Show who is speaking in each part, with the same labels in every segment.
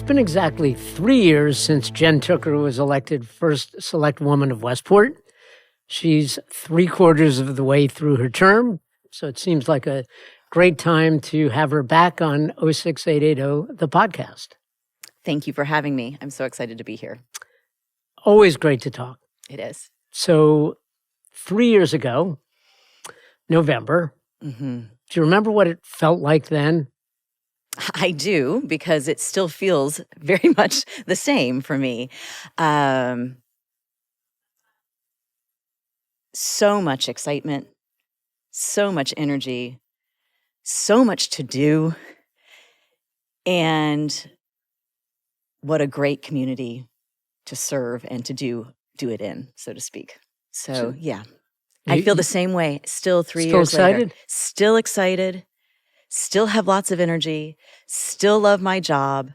Speaker 1: been exactly 3 years since Jen Tooker was elected First Selectwoman of Westport. She's 3/4 of the way through her term, so it seems like a great time to have her back on 06880, the podcast.
Speaker 2: Thank you for having me. I'm so excited to be here.
Speaker 1: Always great to talk.
Speaker 2: It is.
Speaker 1: So 3 years ago, November, do you remember what it felt like then?
Speaker 2: I do, because it still feels very much the same for me. So much excitement, so much energy, so much to do, and what a great community to serve and to do it in, so to speak. So yeah, I feel the same way. Still 3 years later. Still excited. Still have lots of energy. Still love my job.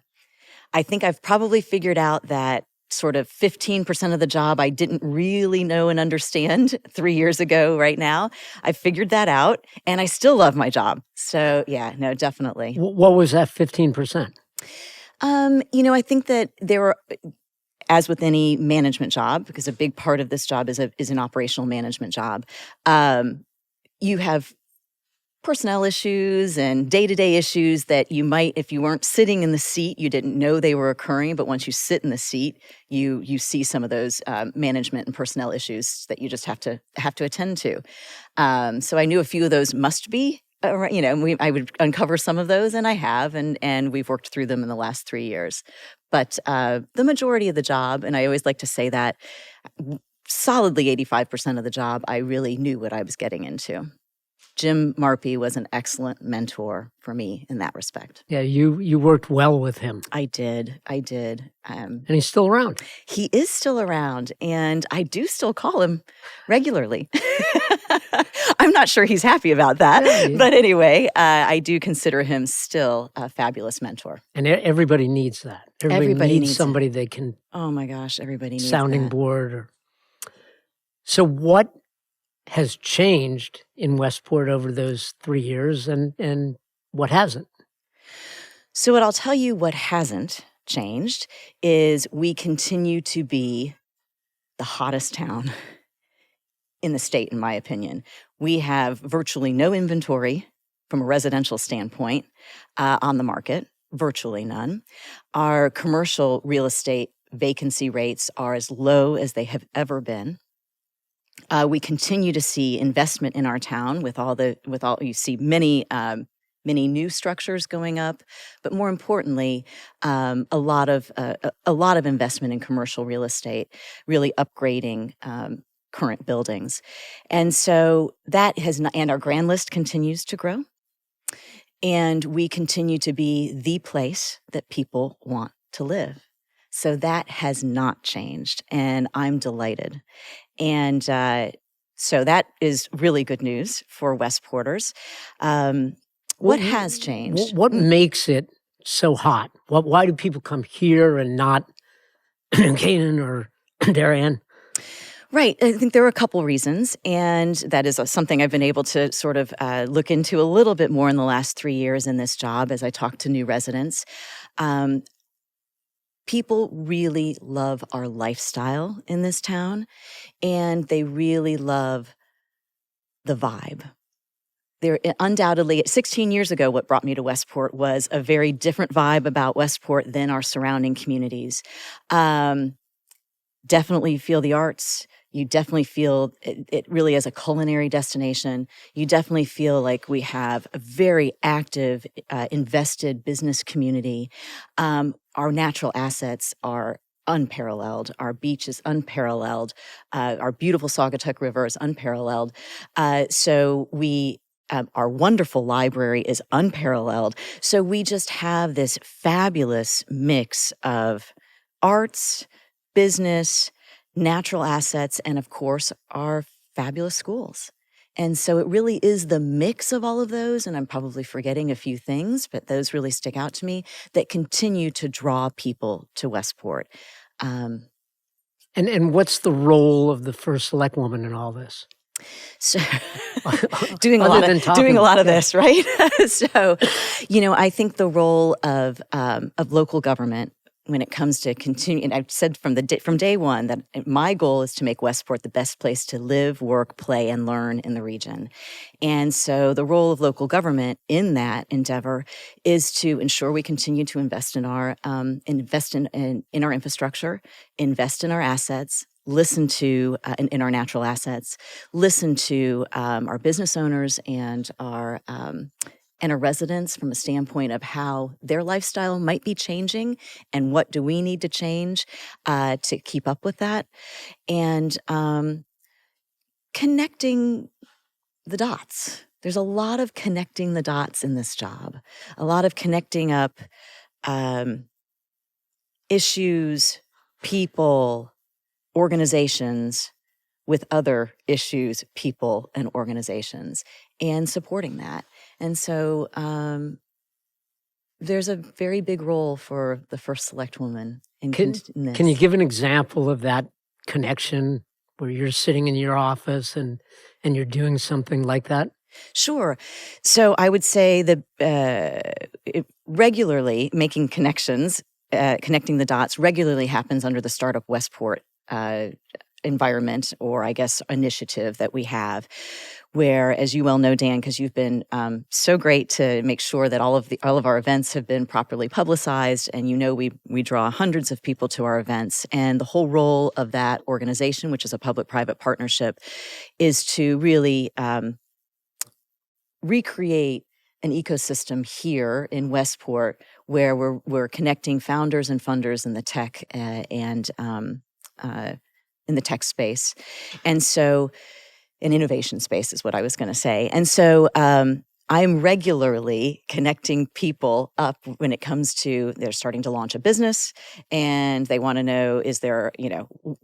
Speaker 2: I think I've probably figured out that sort of 15% of the job I didn't really know and understand 3 years ago right now. I figured that out, and I still love my job. So yeah, no, definitely.
Speaker 1: What was that 15%?
Speaker 2: I think that there were, as with any management job, because a big part of this job is an operational management job, you have personnel issues and day-to-day issues that you might, if you weren't sitting in the seat, you didn't know they were occurring. But once you sit in the seat, you see some of those management and personnel issues that you just have to attend to. So I knew a few of those must be. I would uncover some of those, and I have, and we've worked through them in the last 3 years. But the majority of the job, and I always like to say that, solidly 85% of the job, I really knew what I was getting into. Jim Marpy was an excellent mentor for me in that respect.
Speaker 1: Yeah, you worked well with him.
Speaker 2: I did.
Speaker 1: And he's still around.
Speaker 2: He is still around, and I do still call him regularly. I'm not sure he's happy about that. Yeah. But anyway, I do consider him still a fabulous mentor.
Speaker 1: And everybody needs that. Everybody needs somebody they can...
Speaker 2: Oh my gosh, everybody needs
Speaker 1: sounding
Speaker 2: that.
Speaker 1: board. So what has changed in Westport over those 3 years, and what hasn't?
Speaker 2: So what I'll tell you what hasn't changed is we continue to be the hottest town in the state, in my opinion. We have virtually no inventory from a residential standpoint on the market, virtually none. Our commercial real estate vacancy rates are as low as they have ever been. We continue to see investment in our town with all you see many new structures going up, but more importantly, a lot of investment in commercial real estate, really upgrading current buildings, and so that and our grand list continues to grow, and we continue to be the place that people want to live. So that has not changed, and I'm delighted. And so that is really good news for Westporters. What has changed?
Speaker 1: What makes it so hot? Why do people come here and not Canaan or Darien?
Speaker 2: Right. I think there are a couple reasons, and that is something I've been able to sort of look into a little bit more in the last 3 years in this job as I talk to new residents. People really love our lifestyle in this town, and they really love the vibe. There, undoubtedly, 16 years ago, what brought me to Westport was a very different vibe about Westport than our surrounding communities. Definitely feel the arts. You definitely feel it really as a culinary destination. You definitely feel like we have a very active, invested business community. Our natural assets are unparalleled. Our beach is unparalleled. Our beautiful Saugatuck River is unparalleled. So our wonderful library is unparalleled. So we just have this fabulous mix of arts, business, natural assets, and of course, our fabulous schools. And so it really is the mix of all of those, and I'm probably forgetting a few things, but those really stick out to me, that continue to draw people to Westport.
Speaker 1: And what's the role of the First Selectwoman in all this?
Speaker 2: So doing a lot of this, right? So, I think the role of local government when it comes to continue, and I've said from day one that my goal is to make Westport the best place to live, work, play, and learn in the region. And so the role of local government in that endeavor is to ensure we continue to invest in our in our infrastructure, invest in our assets, listen to in our natural assets, listen to our business owners and our residents from a standpoint of how their lifestyle might be changing and what do we need to change to keep up with that. And connecting the dots. There's a lot of connecting the dots in this job, a lot of connecting up issues, people, organizations with other issues, people, and organizations, and supporting that. And so there's a very big role for the First Selectwoman in this.
Speaker 1: Can you give an example of that connection where you're sitting in your office and you're doing something like that?
Speaker 2: Sure. So I would say that regularly making connections, connecting the dots regularly happens under the Startup Westport environment, or I guess initiative that we have, where, as you well know, Dan, because you've been so great to make sure that all of our events have been properly publicized, and we draw hundreds of people to our events, and the whole role of that organization, which is a public-private partnership, is to really recreate an ecosystem here in Westport where we're connecting founders and funders in the tech and in the tech space. And so an innovation space is what I was going to say. And so I'm regularly connecting people up when it comes to they're starting to launch a business and they want to know, is there,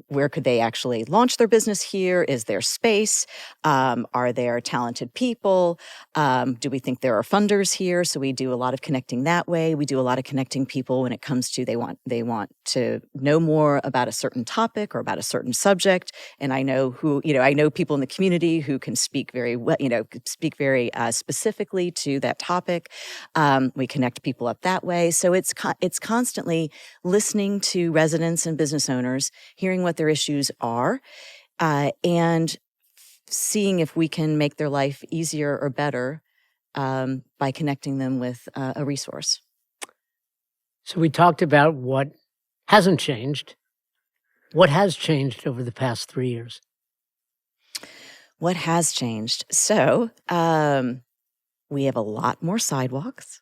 Speaker 2: where could they actually launch their business here? Is there space? Are there talented people? Do we think there are funders here? So we do a lot of connecting that way. We do a lot of connecting people when it comes to they want to know more about a certain topic or about a certain subject. And I know I know people in the community who can speak very well, speak very specifically to that topic. We connect people up that way. So it's constantly listening to residents and business owners, hearing what their issues are, and seeing if we can make their life easier or better by connecting them with a resource.
Speaker 1: So we talked about what hasn't changed. What has changed over the past 3 years?
Speaker 2: What has changed? So we have a lot more sidewalks.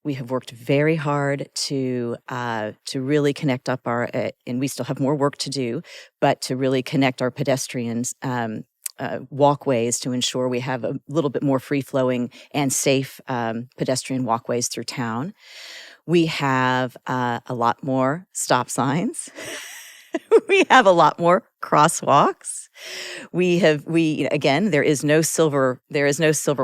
Speaker 2: We have worked very hard to really connect up our, and we still have more work to do, but to really connect our pedestrians walkways to ensure we have a little bit more free-flowing and safe pedestrian walkways through town. We have a lot more stop signs. We have a lot more crosswalks. Again, there is no silver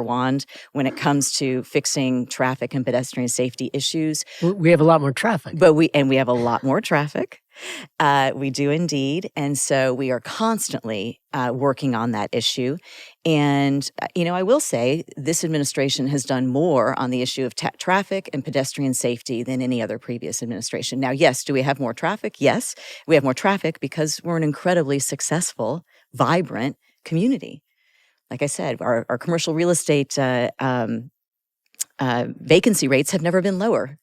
Speaker 2: wand when it comes to fixing traffic and pedestrian safety issues.
Speaker 1: We have a lot more traffic.
Speaker 2: We have a lot more traffic. We do indeed. And so we are constantly working on that issue. And, I will say this administration has done more on the issue of traffic and pedestrian safety than any other previous administration. Now, yes, do we have more traffic? Yes, we have more traffic because we're an incredibly successful, vibrant community. Like I said, our commercial real estate vacancy rates have never been lower.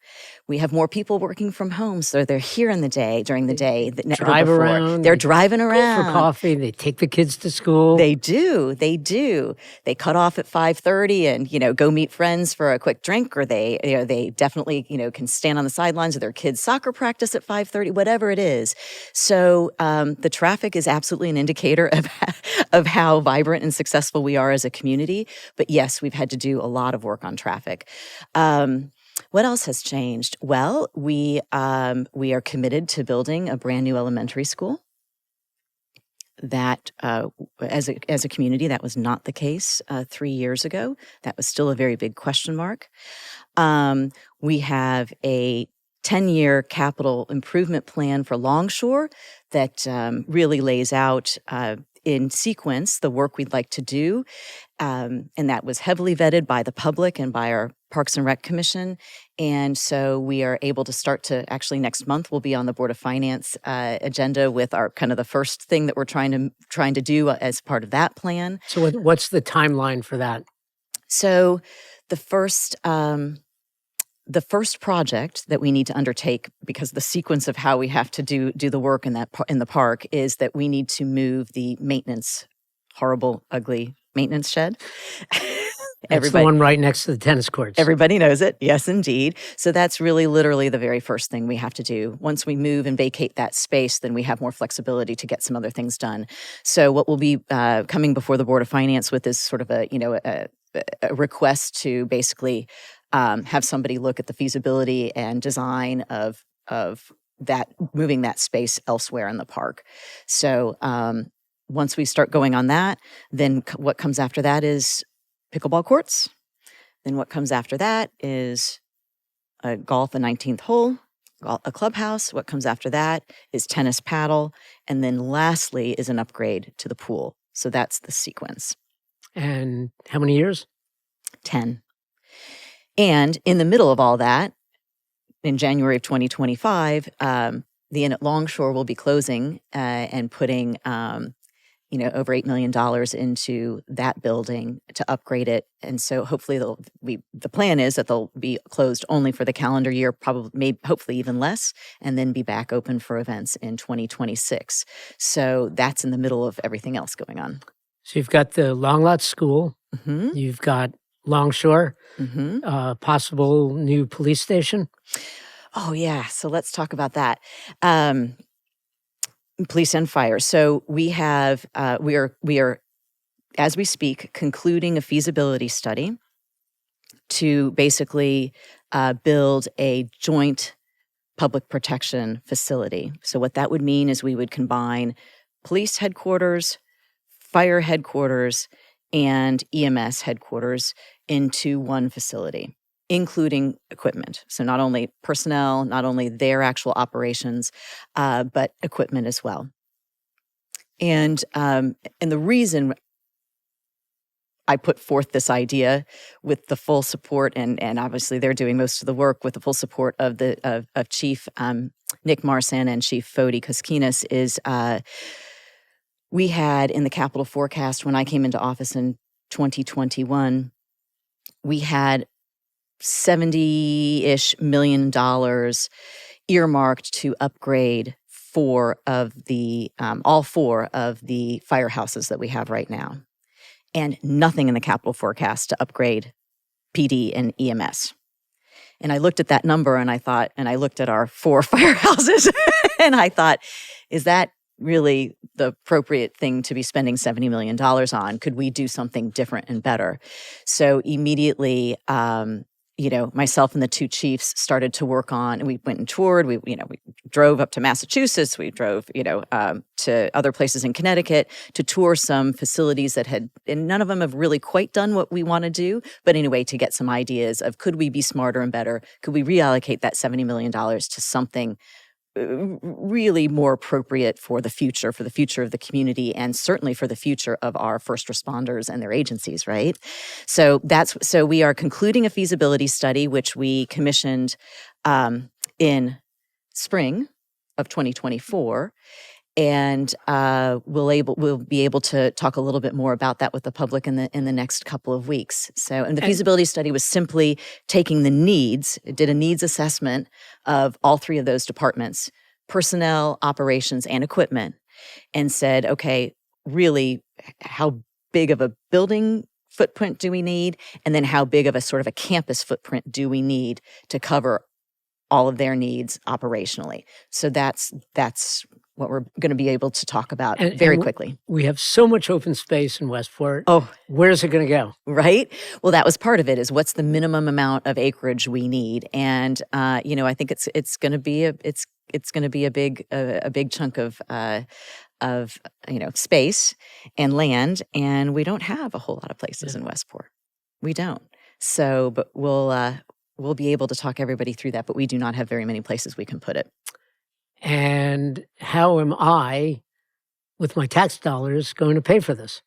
Speaker 2: We have more people working from home, so they're here during the day than ever
Speaker 1: Drive
Speaker 2: before.
Speaker 1: around.
Speaker 2: They're driving around.
Speaker 1: Go for coffee. They take the kids to school.
Speaker 2: They do. They cut off at 5:30 and, go meet friends for a quick drink, or they definitely, can stand on the sidelines of their kids' soccer practice at 5:30, whatever it is. So the traffic is absolutely an indicator of how vibrant and successful we are as a community. But yes, we've had to do a lot of work on traffic. What else has changed? Well, we are committed to building a brand new elementary school. That, as a community, that was not the case 3 years ago. That was still a very big question mark. We have a 10-year capital improvement plan for Longshore that really lays out in sequence the work we'd like to do. And that was heavily vetted by the public and by Parks and Rec Commission. And so we are able to start to actually next month we'll be on the Board of Finance agenda with our kind of the first thing that we're trying to do as part of that plan.
Speaker 1: So what's the timeline for that?
Speaker 2: So the first project that we need to undertake, because the sequence of how we have to do the work in the park, is that we need to move the horrible, ugly maintenance shed.
Speaker 1: That's the one right next to the tennis courts.
Speaker 2: Everybody knows it. Yes, indeed. So that's really literally the very first thing we have to do. Once we move and vacate that space, then we have more flexibility to get some other things done. So what we'll be coming before the Board of Finance with is sort of a request to basically have somebody look at the feasibility and design of that, moving that space elsewhere in the park. So once we start going on that, then what comes after that is pickleball courts. Then what comes after that is a golf, the 19th hole, a clubhouse. What comes after that is tennis paddle. And then lastly is an upgrade to the pool. So that's the sequence.
Speaker 1: And how many years?
Speaker 2: 10. And in the middle of all that, in January of 2025, the Inn at Longshore will be closing and putting over $8 million into that building to upgrade it. And so hopefully the plan is that they'll be closed only for the calendar year, hopefully even less, and then be back open for events in 2026. So that's in the middle of everything else going on.
Speaker 1: So you've got the Long Lot School, you've got Longshore, possible new police station.
Speaker 2: Oh yeah, so let's talk about that. Police and fire. So we have we are as we speak concluding a feasibility study to basically build a joint public protection facility. So what that would mean is we would combine police headquarters, fire headquarters, and EMS headquarters into one facility, including equipment. So not only personnel, not only their actual operations, but equipment as well. And the reason I put forth this idea with the full support, and obviously they're doing most of the work with the full support of of Chief Nick Marsan and Chief Foti Koskinas, is we had in the capital forecast when I came into office in 2021, we had $70-ish million earmarked to upgrade all four of the firehouses that we have right now, and nothing in the capital forecast to upgrade PD and EMS. And I looked at that number and I looked at our 4 firehouses and I thought, is that really the appropriate thing to be spending $70 million on? Could we do something different and better? So immediately, myself and the 2 chiefs started to work on, and we went and toured. We drove up to Massachusetts. We drove, to other places in Connecticut to tour some facilities and none of them have really quite done what we want to do. But anyway, to get some ideas of, could we be smarter and better? Could we reallocate that $70 million to something really more appropriate for the future of the community, and certainly for the future of our first responders and their agencies, right? So we are concluding a feasibility study, which we commissioned in spring of 2024. And we'll be able to talk a little bit more about that with the public in the next couple of weeks. So, and the feasibility study was simply taking the needs. It did a needs assessment of all 3 of those departments: personnel, operations, and equipment, and said, okay, really, how big of a building footprint do we need, and then how big of a sort of a campus footprint do we need to cover all of their needs operationally. So that's what we're going to be able to talk about very quickly.
Speaker 1: We have so much open space in Westport.
Speaker 2: Oh,
Speaker 1: where's it going to go?
Speaker 2: Right. Well, that was part of it. Is what's the minimum amount of acreage we need, and I think it's going to be a big chunk of space and land, and we don't have a whole lot of places in Westport. We don't. So, but we'll be able to talk everybody through that. But we do not have very many places we can put it.
Speaker 1: And how am I with my tax dollars going to pay for this?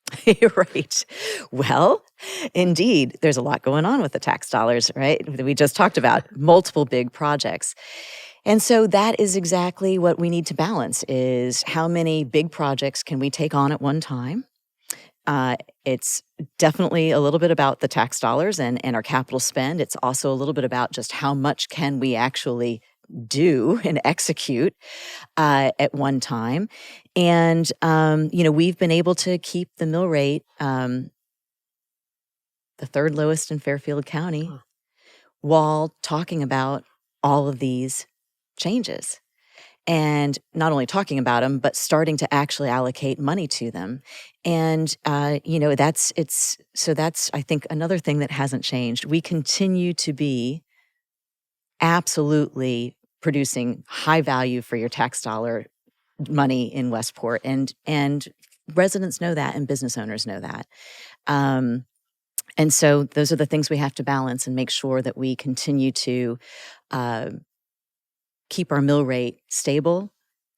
Speaker 2: Right. Well, indeed, there's a lot going on with the tax dollars, right? That we just talked about, multiple big projects. And so that is exactly what we need to balance is how many big projects can we take on at one time? It's definitely a little bit about the tax dollars and our capital spend. It's also a little bit about just how much can we actually do and execute at one time. And, we've been able to keep the mill rate the third lowest in Fairfield County
Speaker 1: Huh.
Speaker 2: while talking about all of these changes. And not only talking about them, but starting to actually allocate money to them. And, that's, I think, another thing that hasn't changed. We continue to be absolutely producing high value for your tax dollar money in Westport. And residents know that and business owners know that. And so those are the things we have to balance and make sure that we continue to keep our mill rate stable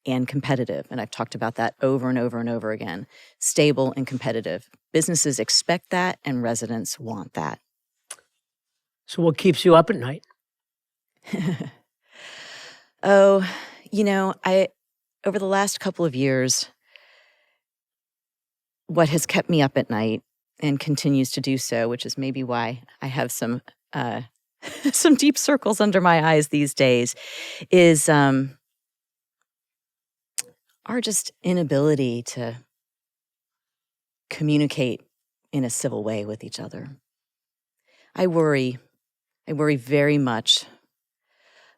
Speaker 2: and competitive. And I've talked about that over and over and over again. Stable and competitive. Businesses expect that and residents want that.
Speaker 1: So what keeps you up at night?
Speaker 2: Oh, over the last couple of years, what has kept me up at night and continues to do so, which is maybe why I have some some deep circles under my eyes these days, is our just inability to communicate in a civil way with each other. I worry very much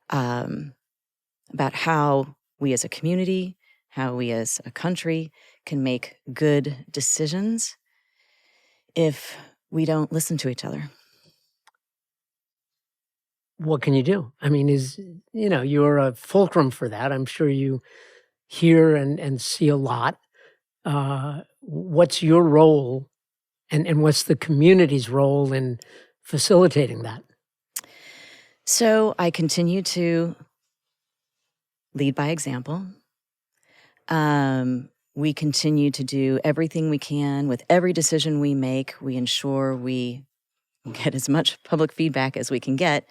Speaker 2: about how we as a community, how we as a country can make good decisions if we don't listen to each other.
Speaker 1: What can you do? I mean, you're a fulcrum for that. I'm sure you hear and see a lot. What's your role and what's the community's role in facilitating that?
Speaker 2: So I continue to lead by example. We continue to do everything we can with every decision we make. We ensure we get as much public feedback as we can get.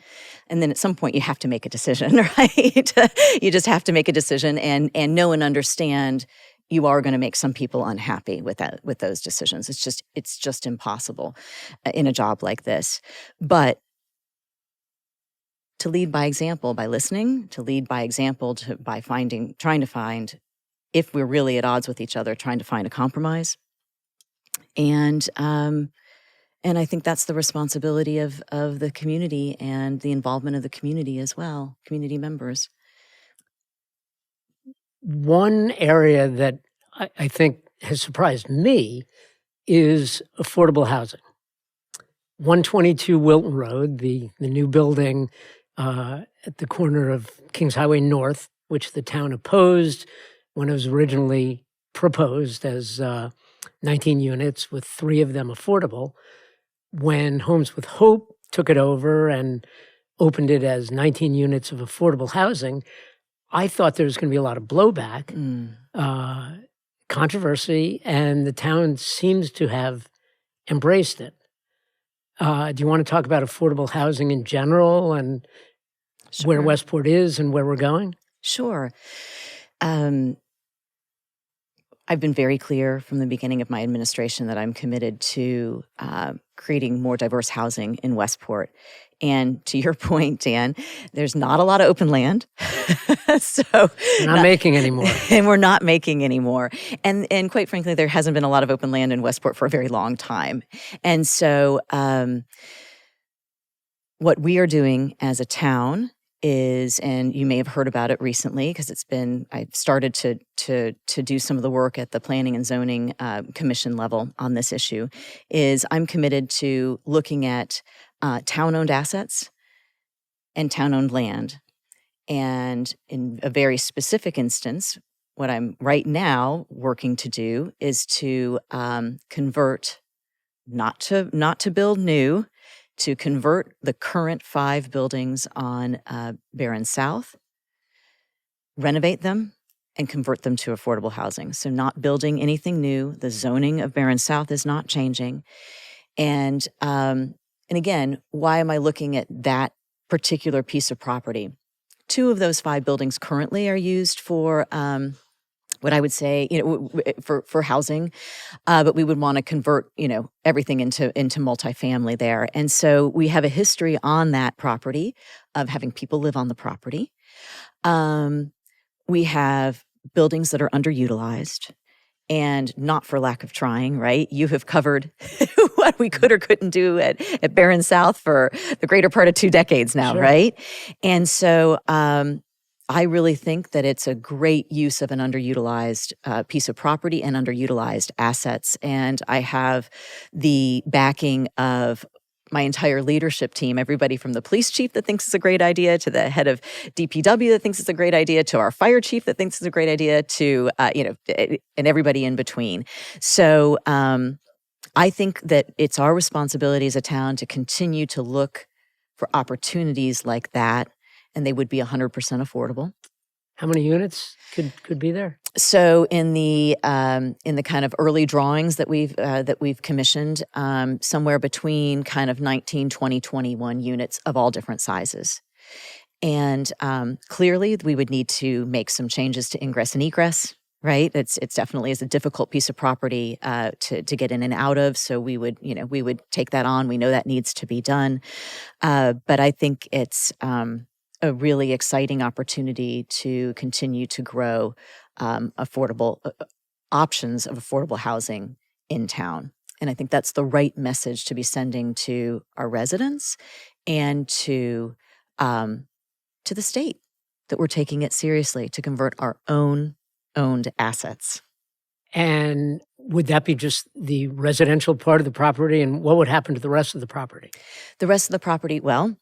Speaker 2: And then at some point you have to make a decision, right? You just have to make a decision and know and understand you are going to make some people unhappy with those decisions. It's just impossible in a job like this. But to lead by example, by listening, to lead by example, by trying to find, if we're really at odds with each other, trying to find a compromise. And I think that's the responsibility of the community and the involvement of the community as well, community members.
Speaker 1: One area that I think has surprised me is affordable housing. 122 Wilton Road, the new building at the corner of Kings Highway North, which the town opposed when it was originally proposed as 19 units, with 3 of them affordable. When Homes with Hope took it over and opened it as 19 units of affordable housing, I thought there was going to be a lot of blowback, controversy, and the town seems to have embraced it. Do you want to talk about affordable housing in general and where Westport is and where we're going?
Speaker 2: Sure. I've been very clear from the beginning of my administration that I'm committed to creating more diverse housing in Westport. And to your point, Dan, there's not a lot of open land. So
Speaker 1: we're not making anymore.
Speaker 2: And we're not making anymore. And quite frankly, there hasn't been a lot of open land in Westport for a very long time. And so what we are doing as a town is, and you may have heard about it recently because I've started to do some of the work at the Planning and Zoning Commission level on this issue, is I'm committed to looking at town-owned assets and town-owned land. And in a very specific instance, what I'm right now working to do is to convert, not to build new, to convert the current 5 buildings on Barron South, renovate them, and convert them to affordable housing. So not building anything new. The zoning of Barron South is not changing. And again, why am I looking at that particular piece of property? 2 of those 5 buildings currently are used for what I would say, for housing, but we would want to convert, everything into multifamily there. And so we have a history on that property of having people live on the property. We have buildings that are underutilized. And not for lack of trying, right? You have covered what we could or couldn't do at Barron South for the greater part of 2 decades now,
Speaker 1: Sure.
Speaker 2: right? And so I really think that it's a great use of an underutilized piece of property and underutilized assets. And I have the backing of my entire leadership team, everybody from the police chief that thinks it's a great idea, to the head of DPW that thinks it's a great idea, to our fire chief that thinks it's a great idea, to, and everybody in between. So I think that it's our responsibility as a town to continue to look for opportunities like that, and they would be 100% affordable.
Speaker 1: How many units could be there?
Speaker 2: So in the kind of early drawings that we've commissioned, somewhere between kind of 19, 20, 21 units of all different sizes. And clearly we would need to make some changes to ingress and egress, right? It's definitely is a difficult piece of property to get in and out of. So we would take that on. We know that needs to be done. But I think it's a really exciting opportunity to continue to grow affordable options of affordable housing in town. And I think that's the right message to be sending to our residents and to the state, that we're taking it seriously to convert our own owned assets.
Speaker 1: And would that be just the residential part of the property? And what would happen to the rest of the property?
Speaker 2: The rest of the property, well,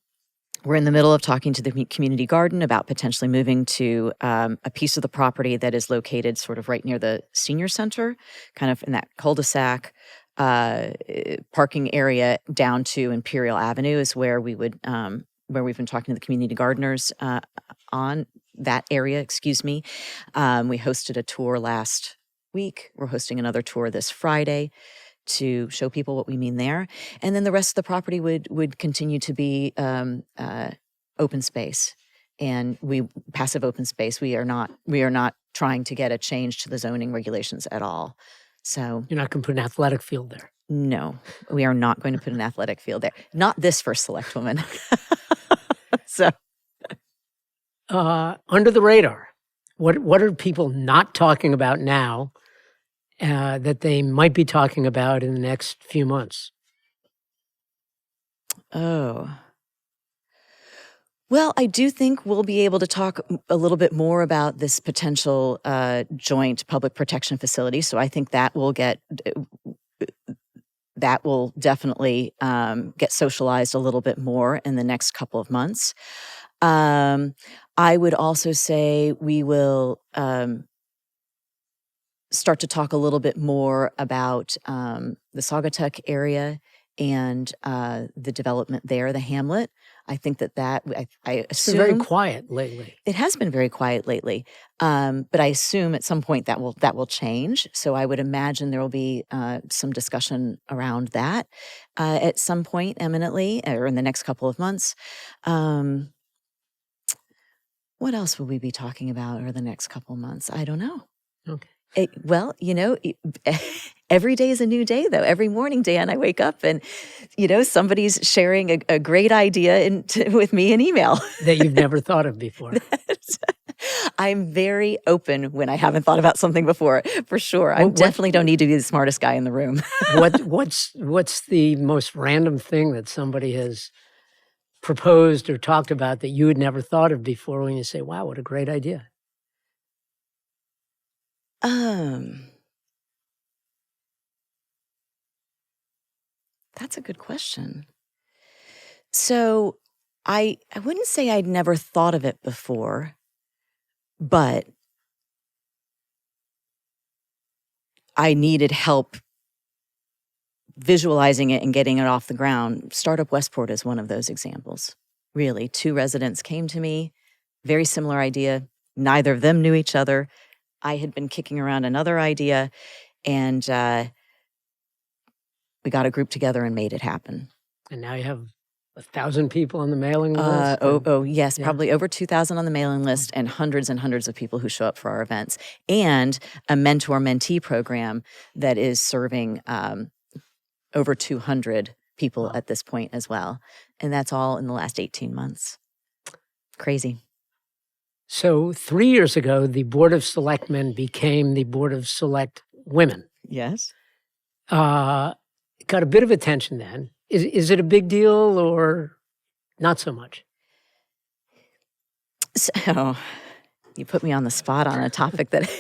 Speaker 2: we're in the middle of talking to the community garden about potentially moving to a piece of the property that is located sort of right near the senior center, kind of in that cul-de-sac parking area down to Imperial Avenue is where we would, where we've been talking to the community gardeners on that area, We hosted a tour last week. We're hosting another tour this Friday to show people what we mean there. And then the rest of the property would continue to be open space, and passive open space. We are not trying to get a change to the zoning regulations at all. So
Speaker 1: You're not going to put an athletic field there?
Speaker 2: No, we are not going to put an athletic field there. Not this First Selectwoman. So
Speaker 1: under the radar, what are people not talking about now that they might be talking about in the next few months?
Speaker 2: Oh. Well, I do think we'll be able to talk a little bit more about this potential joint public protection facility. So I think that will definitely get socialized a little bit more in the next couple of months. I would also say we will start to talk a little bit more about the Saugatuck area and the development there, the hamlet. I think that I assume...
Speaker 1: It's been very quiet lately.
Speaker 2: It has been very quiet lately, but I assume at some point that will change. So I would imagine there will be some discussion around that at some point eminently, or in the next couple of months. What else will we be talking about over the next couple of months? I don't know.
Speaker 1: Okay.
Speaker 2: Every day is a new day, though. Every morning, Dan, I wake up and, somebody's sharing a great idea with me in email.
Speaker 1: That you've never thought of before.
Speaker 2: I'm very open when I haven't thought about something before, for sure. I definitely don't need to be the smartest guy in the room.
Speaker 1: What's the most random thing that somebody has proposed or talked about that you had never thought of before when you say, wow, what a great idea?
Speaker 2: That's a good question. So I wouldn't say I'd never thought of it before, but I needed help visualizing it and getting it off the ground. Startup Westport is one of those examples. Really, 2 residents came to me, very similar idea. Neither of them knew each other. I had been kicking around another idea, and we got a group together and made it happen.
Speaker 1: And now you have 1,000 people on the mailing list?
Speaker 2: Yes, probably over 2,000 on the mailing list, and hundreds of people who show up for our events, and a mentor-mentee program that is serving over 200 people at this point as well. And that's all in the last 18 months. Crazy.
Speaker 1: So 3 years ago, the Board of Selectmen became the Board of Select Women.
Speaker 2: Yes.
Speaker 1: Got a bit of attention then. Is it a big deal or not so much?
Speaker 2: So you put me on the spot on a topic that,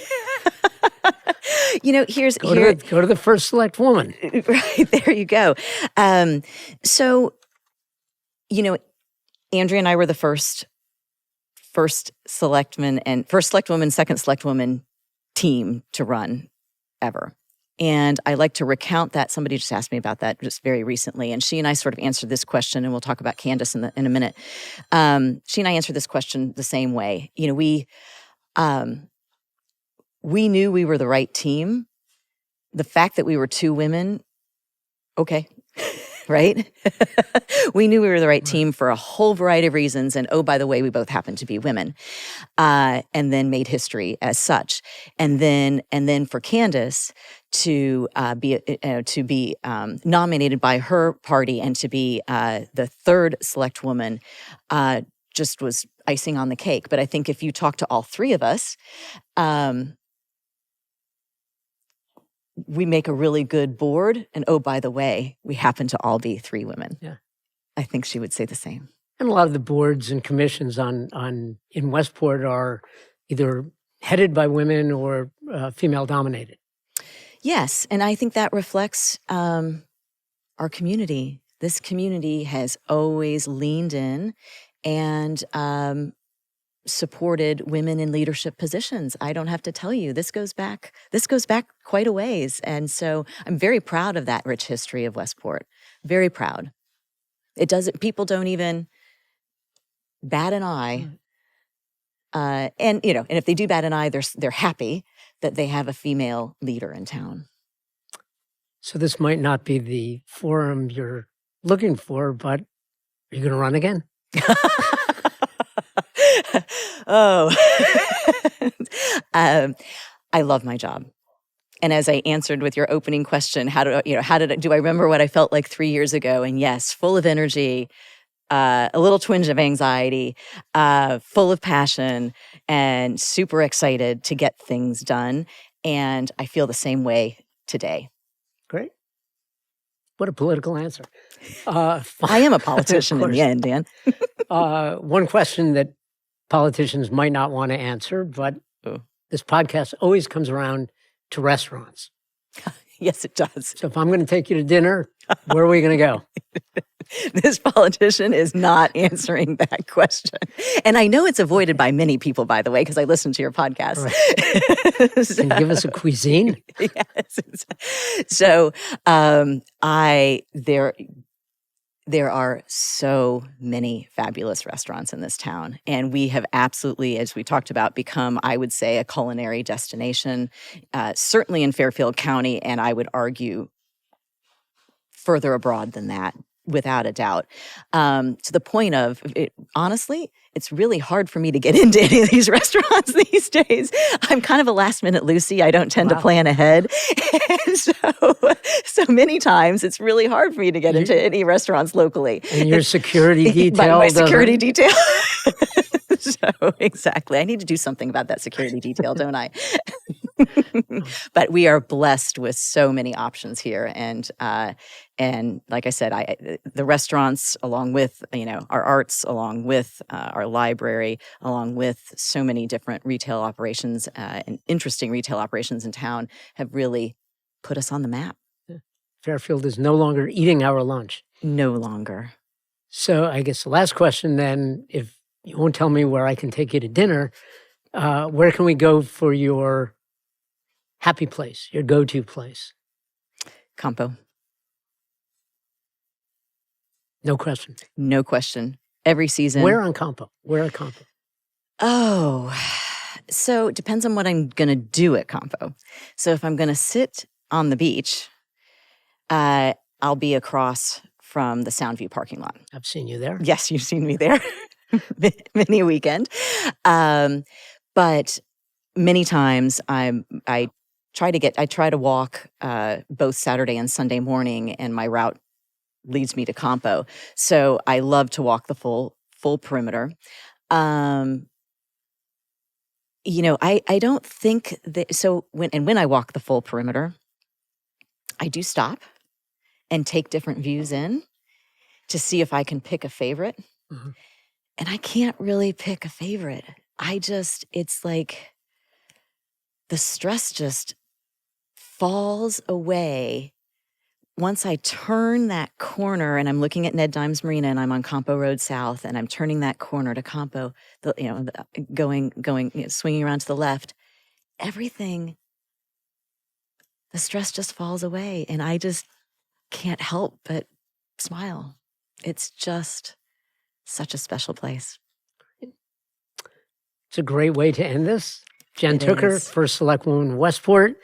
Speaker 2: here's...
Speaker 1: Go to the First Selectwoman.
Speaker 2: Right, there you go. So, Andrea and I were the first Selectman and First Selectwoman, Second Selectwoman team to run ever. And I like to recount that. Somebody just asked me about that just very recently. And she and I sort of answered this question, and we'll talk about Candace in a minute. She and I answered this question the same way. We knew we were the right team. The fact that we were two women, okay, right? We knew we were the right team for a whole variety of reasons. And oh, by the way, we both happened to be women, and then made history as such. And then for Candace to be nominated by her party and to be the third Selectwoman just was icing on the cake. But I think if you talk to all three of us, we make a really good board. And oh, by the way, we happen to all be three women.
Speaker 1: Yeah.
Speaker 2: I think she would say the same.
Speaker 1: And a lot of the boards and commissions in Westport are either headed by women or female dominated.
Speaker 2: Yes, and I think that reflects our community. This community has always leaned in and supported women in leadership positions. I don't have to tell you, this goes back quite a ways. And so I'm very proud of that rich history of Westport. Very proud. People don't even bat an eye. And if they do bat an eye, they're happy that they have a female leader in town.
Speaker 1: So this might not be the forum you're looking for, but are you going to run again?
Speaker 2: Oh, I love my job. And as I answered with your opening question, do I remember what I felt like 3 years ago? And yes, full of energy, a little twinge of anxiety, full of passion, and super excited to get things done. And I feel the same way today.
Speaker 1: Great. What a political answer.
Speaker 2: I am a politician in the end, Dan.
Speaker 1: One question that politicians might not want to answer, but this podcast always comes around to restaurants.
Speaker 2: Yes, it does.
Speaker 1: So if I'm going to take you to dinner, where are we going to go?
Speaker 2: This politician is not answering that question. And I know it's avoided by many people, by the way, because I listen to your podcast.
Speaker 1: Right. So, can you give us a cuisine?
Speaker 2: Yes. So there are so many fabulous restaurants in this town. And we have absolutely, as we talked about, become, I would say, a culinary destination, certainly in Fairfield County, and I would argue further abroad than that, without a doubt. To the point of, honestly, it's really hard for me to get into any of these restaurants these days. I'm kind of a last-minute Lucy. I don't tend to plan ahead. And so many times, it's really hard for me to get into any restaurants locally.
Speaker 1: And your security detail?
Speaker 2: My security detail. So, exactly. I need to do something about that security detail, don't I? But we are blessed with so many options here. And like I said, the restaurants, along with, our arts, along with our library, along with so many different retail operations and interesting retail operations in town, have really put us on the map.
Speaker 1: Fairfield is no longer eating our lunch.
Speaker 2: No longer.
Speaker 1: So I guess the last question then, if you won't tell me where I can take you to dinner, where can we go for your happy place, your go-to place?
Speaker 2: Campo.
Speaker 1: No question.
Speaker 2: No question. Every season.
Speaker 1: Where on Campo? Where at Campo?
Speaker 2: Oh, So it depends on what I'm going to do at Compo. So if I'm going to sit on the beach, I'll be across from the Soundview parking lot.
Speaker 1: I've seen you there.
Speaker 2: Yes, you've seen me there many a weekend. But many times I try to walk both Saturday and Sunday morning, and my route leads me to Compo. So I love to walk the full perimeter. I don't think that, so when I walk the full perimeter, I do stop and take different views in to see if I can pick a favorite.
Speaker 1: Mm-hmm.
Speaker 2: And I can't really pick a favorite. It's like the stress just falls away once I turn that corner and I'm looking at Ned Dimes Marina and I'm on Compo Road South and I'm turning that corner to Compo, swinging around to the left, everything, the stress just falls away and I just can't help but smile. It's just such a special place.
Speaker 1: It's a great way to end this. Jen
Speaker 2: It
Speaker 1: Tooker,
Speaker 2: is.
Speaker 1: First Selectwoman of Westport,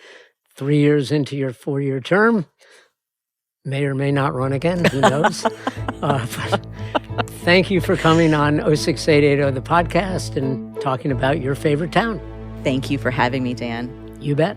Speaker 1: 3 years into your 4-year term. May or may not run again, who knows? But thank you for coming on 06880, the podcast, and talking about your favorite town.
Speaker 2: Thank you for having me, Dan.
Speaker 1: You bet.